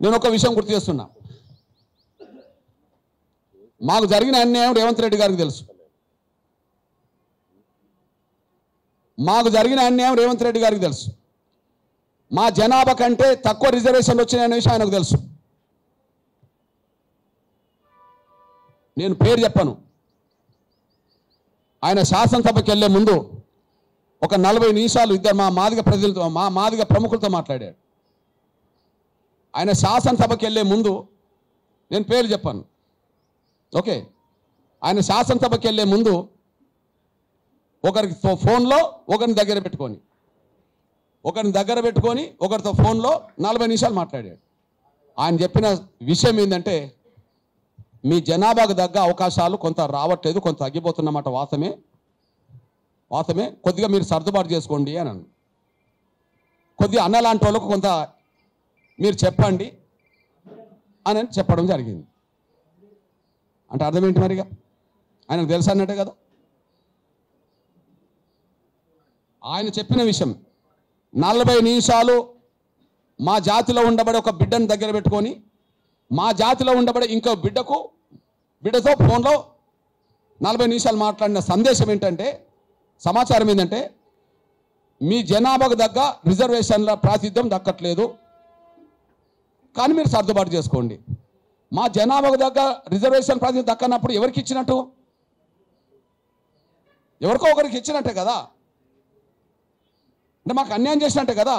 నేను ఒక విషయం గుర్తు చేస్తున్నా. మాకు జరిగిన అన్యాయం రేవంత్ రెడ్డి గారికి తెలుసు. మాకు జరిగిన అన్యాయం రేవంత్ రెడ్డి గారికి తెలుసు. మా జనాభా కంటే తక్కువ రిజర్వేషన్లు వచ్చినాయనే విషయం ఆయనకు తెలుసు. నేను పేరు చెప్పను. ఆయన శాసనసభకి వెళ్ళే ముందు ఒక 40 నిమిషాలు ఇద్దరు మా మాదిగ ప్రజలతో మా మాదిగ ప్రముఖులతో మాట్లాడాడు. ఆయన శాసనసభకి వెళ్ళే ముందు నేను పేరు చెప్పాను. ఓకే, ఆయన శాసనసభకి వెళ్ళే ముందు ఒకరికి ఫోన్లో ఒకరిని దగ్గర పెట్టుకొని ఒకరితో ఫోన్లో 40 నిమిషాలు మాట్లాడాడు. ఆయన చెప్పిన విషయం ఏంటంటే, మీ జనాభాకు తగ్గ అవకాశాలు కొంత రావట్లేదు, కొంత తగ్గిపోతున్నమాట వాస్తవమే, కొద్దిగా మీరు సర్దుబాటు చేసుకోండి అని అన్నాను. కొద్దిగా అన్నలాంటి వాళ్ళకు కొంత మీరు చెప్పండి అని చెప్పడం జరిగింది. అంటే అర్థం ఏంటి మరిగా? ఆయనకు తెలుసు అన్నట్టే కదా. ఆయన చెప్పిన విషయం 40 నిమిషాలు మా జాతిలో ఉండబడే ఒక బిడ్డను దగ్గర పెట్టుకొని, మా జాతిలో ఉండబడే ఇంకో బిడ్డతో ఫోన్లో 40 నిమిషాలు మాట్లాడిన సందేశం ఏంటంటే, సమాచారం ఏంటంటే, మీ జనాభాకు తగ్గ రిజర్వేషన్ల ప్రాతినిధ్యం దక్కట్లేదు, కానీ మీరు సర్దుబాటు చేసుకోండి. మా జనాభాకు తగ్గ రిజర్వేషన్ ప్రాతినిధ్యం దక్కనప్పుడు ఎవరికి ఇచ్చినట్టు? ఎవరికో ఒకరికి ఇచ్చినట్టే కదా. అంటే మాకు అన్యాయం చేసినట్టే కదా.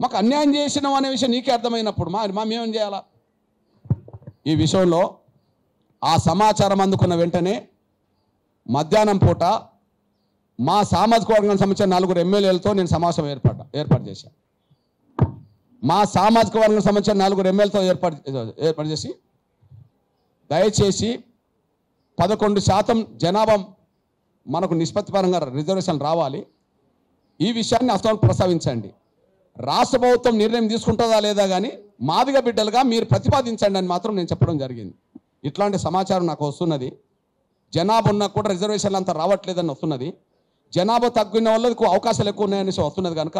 మాకు అన్యాయం చేసినాం అనే విషయం నీకే అర్థమైనప్పుడు మేమేం చేయాలా? ఈ విషయంలో ఆ సమాచారం అందుకున్న వెంటనే మధ్యాహ్నం పూట మా సామాజిక వర్గానికి సంబంధించిన 4 ఎమ్మెల్యేలతో నేను సమావేశం ఏర్పాటు చేశాను. మా సామాజిక వర్గానికి సంబంధించిన 4 ఎమ్మెల్యేలతో ఏర్పాటు చేసి, దయచేసి 11% జనాభా మనకు నిష్పత్తిపరంగా రిజర్వేషన్ రావాలి, ఈ విషయాన్ని అసలు ప్రస్తావించండి. రాష్ట్ర ప్రభుత్వం నిర్ణయం తీసుకుంటుందా లేదా కానీ మాదిగ బిడ్డలుగా మీరు ప్రతిపాదించండి అని మాత్రం నేను చెప్పడం జరిగింది. ఇట్లాంటి సమాచారం నాకు వస్తున్నది. జనాభా ఉన్నా కూడా రిజర్వేషన్లు అంతా రావట్లేదని వస్తున్నది. జనాభా తగ్గిన వాళ్ళకు అవకాశాలు ఎక్కువ ఉన్నాయనేసి వస్తున్నది. కనుక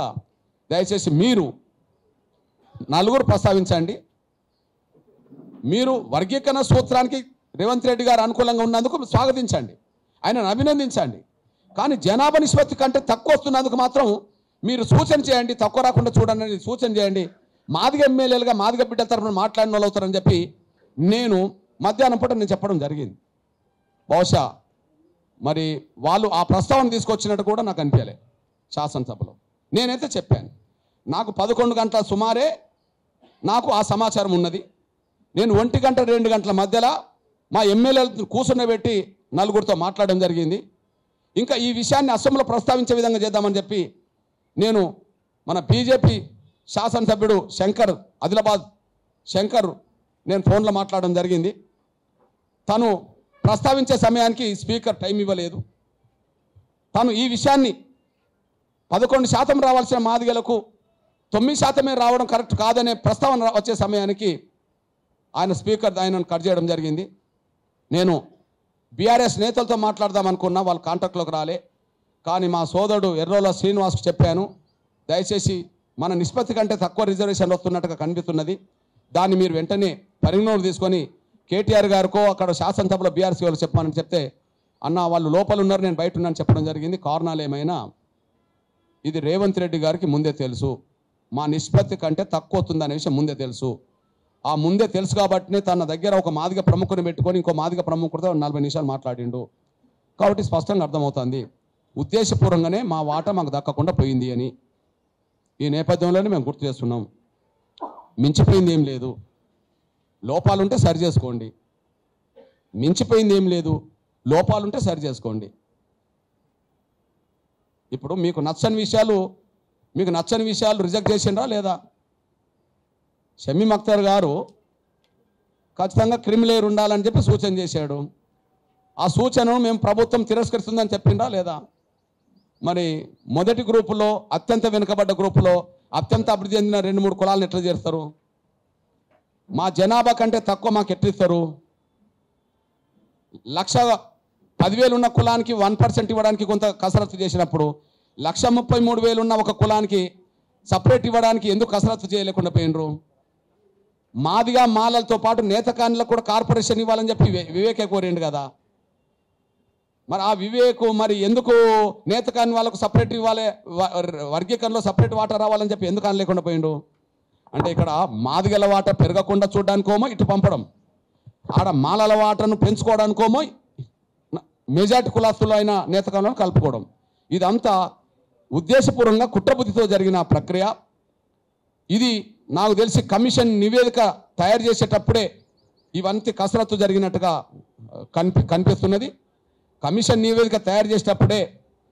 దయచేసి మీరు 4 ప్రస్తావించండి. మీరు వర్గీకరణ సూత్రానికి రేవంత్ రెడ్డి గారు అనుకూలంగా ఉన్నందుకు స్వాగతించండి, ఆయనను అభినందించండి. కానీ జనాభా నిష్పత్తి కంటే తక్కువ వస్తున్నందుకు మాత్రం మీరు సూచన చేయండి, తక్కువ రాకుండా చూడండి సూచన చేయండి. మాదిగ ఎమ్మెల్యేలుగా మాదిగ బిడ్డల తరఫున మాట్లాడిన వాళ్ళు అవుతారని చెప్పి నేను మధ్యాహ్నం పూట నేను చెప్పడం జరిగింది. బహుశా మరి వాళ్ళు ఆ ప్రస్తావన తీసుకొచ్చినట్టు కూడా నాకు అనిపించలే శాసనసభలో. నేనైతే చెప్పాను, నాకు 11 గంటల సుమారే నాకు ఆ సమాచారం ఉన్నది. నేను 1 గంట 2 గంటల మధ్యలో మా ఎమ్మెల్యేలు కూర్చున్నబెట్టి 4 మాట్లాడడం జరిగింది. ఇంకా ఈ విషయాన్ని అసెంబ్లీలో ప్రస్తావించే విధంగా చేద్దామని చెప్పి నేను మన బీజేపీ శాసనసభ్యుడు శంకర్, ఆదిలాబాద్ శంకర్, నేను ఫోన్లో మాట్లాడడం జరిగింది. తను ప్రస్తావించే సమయానికి స్పీకర్ టైం ఇవ్వలేదు. తను ఈ విషయాన్ని 11% రావాల్సిన మాదిగలకు 9% రావడం కరెక్ట్ కాదనే ప్రస్తావన వచ్చే సమయానికి ఆయనను కట్ చేయడం జరిగింది. నేను బీఆర్ఎస్ నేతలతో మాట్లాడదాం అనుకున్నా, వాళ్ళు కాంటాక్ట్లోకి రాలే. కానీ మా సోదరుడు ఎర్రోల శ్రీనివాస్కు చెప్పాను, దయచేసి మన నిష్పత్తి కంటే తక్కువ రిజర్వేషన్లు వస్తున్నట్టుగా కనిపిస్తున్నది, దాన్ని మీరు వెంటనే పరిగణలోకి తీసుకొని కేటీఆర్ గారికో అక్కడ శాసనసభలో బీఆర్ఎస్ గారు చెప్పానని చెప్తే, అన్న వాళ్ళు లోపల ఉన్నారు, నేను బయట ఉన్నాను చెప్పడం జరిగింది. కారణాలు ఏమైనా ఇది రేవంత్ రెడ్డి గారికి ముందే తెలుసు, మా నిష్పత్తి కంటే తక్కువ వస్తుందనే విషయం ముందే తెలుసు. ఆ ముందే తెలుసు కాబట్టినే తన దగ్గర ఒక మాదిగ ప్రముఖుని పెట్టుకొని ఇంకో మాదిగ ప్రముఖుడితో 40 నిమిషాలు మాట్లాడిండు. కాబట్టి స్పష్టంగా అర్థమవుతుంది, ఉద్దేశపూర్వకంగానే మా వాటా మాకు దక్కకుండా పోయింది అని. ఈ నేపథ్యంలోనే మేము గుర్తు చేస్తున్నాం. మించిపోయింది ఏం లేదు, లోపాలుంటే సరి చేసుకోండి. మించిపోయింది ఏం లేదు, లోపాలుంటే సరి చేసుకోండి. ఇప్పుడు మీకు నచ్చని విషయాలు రిజెక్ట్ చేసిండ్రా లేదా? షమీమ్ అఖ్తర్ గారు ఖచ్చితంగా క్రిమిలేయర్ ఉండాలని చెప్పి సూచన చేశాడు. ఆ సూచనను మేము ప్రభుత్వం తిరస్కరిస్తుందని చెప్పిండ్రా లేదా? మరి మొదటి గ్రూపులో అత్యంత వెనుకబడ్డ గ్రూపులో అత్యంత అభివృద్ధి చెందిన 2-3 కులాలను ఎట్లా చేస్తారు? మా జనాభా కంటే తక్కువ మాకు ఎట్లిస్తారు? 1,10,000 ఉన్న కులానికి 1% ఇవ్వడానికి కొంత కసరత్తు చేసినప్పుడు 1,33,000 ఉన్న ఒక కులానికి సపరేట్ ఇవ్వడానికి ఎందుకు కసరత్తు చేయలేకుండా పోయినరు? మాదిగా మాలలతో పాటు నేతకాన్లకు కూడా కార్పొరేషన్ ఇవ్వాలని చెప్పి వివేకే కోరిండు కదా. మరి ఆ వివేకు మరి ఎందుకు నేతకాని వాళ్ళకు సపరేట్ ఇవ్వాలి, వర్గీకరణలో సపరేట్ వాటా రావాలని చెప్పి ఎందుకు అనలేకుండా పోయిండు? అంటే ఇక్కడ మాదిగల వాట పెరగకుండా చూడడానికోమో ఇటు పంపడం, ఆడ మాలల వాటను పెంచుకోవడానికోమో మెజార్టీ కులాస్తులు అయిన నేతకాలను కలుపుకోవడం. ఇదంతా ఉద్దేశపూర్వకంగా కుట్రబుద్ధితో జరిగిన ప్రక్రియ. ఇది నాకు తెలిసి కమిషన్ నివేదిక తయారు చేసేటప్పుడే ఇవంతా కసరత్తు జరిగినట్టుగా కనిపిస్తున్నది. కమిషన్ నివేదిక తయారు చేసేటప్పుడే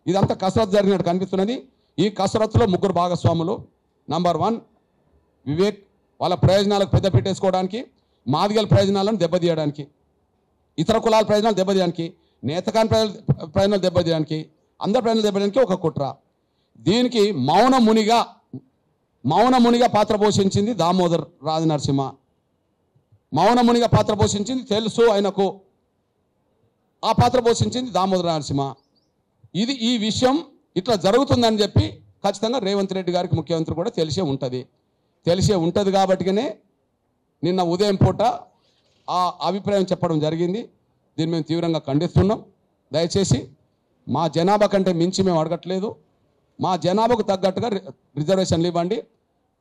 ఇదంతా కసరత్తు జరిగినట్టు కనిపిస్తున్నది. ఈ కసరత్తులో ముగ్గురు భాగస్వాములు. నంబర్ 1 వివేక్, వాళ్ళ ప్రయోజనాలకు పెద్ద పెట్టేసుకోవడానికి, మాదిగల ప్రయోజనాలను దెబ్బతీయడానికి, ఇతర కులాల ప్రయోజనాలు దెబ్బతీయడానికి, నేతకాని ప్రయోజనాలు దెబ్బతీయడానికి, అందరి ప్రయోజనాలు దెబ్బతీయడానికి ఒక కుట్ర. దీనికి మౌనమునిగా పాత్ర పోషించింది దామోదర్ రాజనరసింహ. మౌనమునిగా పాత్ర పోషించింది తెలుసు ఆయనకు, ఆ పాత్ర పోషించింది దామోదర్ నరసింహ. ఈ విషయం ఇట్లా జరుగుతుందని చెప్పి ఖచ్చితంగా రేవంత్ రెడ్డి గారికి ముఖ్యమంత్రి కూడా తెలిసే ఉంటుంది కాబట్టినే నిన్న ఉదయం పూట ఆ అభిప్రాయం చెప్పడం జరిగింది. దీన్ని మేము తీవ్రంగా ఖండిస్తున్నాం. దయచేసి మా జనాభా కంటే మించి మేము అడగట్లేదు. మా జనాభాకు తగ్గట్టుగా రిజర్వేషన్లు ఇవ్వండి.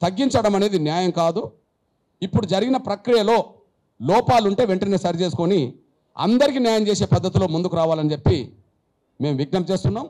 తగ్గించడం అనేది న్యాయం కాదు. ఇప్పుడు జరిగిన ప్రక్రియలో లోపాలు ఉంటే వెంటనే సరి చేసుకొని అందరికీ న్యాయం చేసే పద్ధతిలో ముందుకు రావాలని చెప్పి మేము విజ్ఞప్తి చేస్తున్నాం.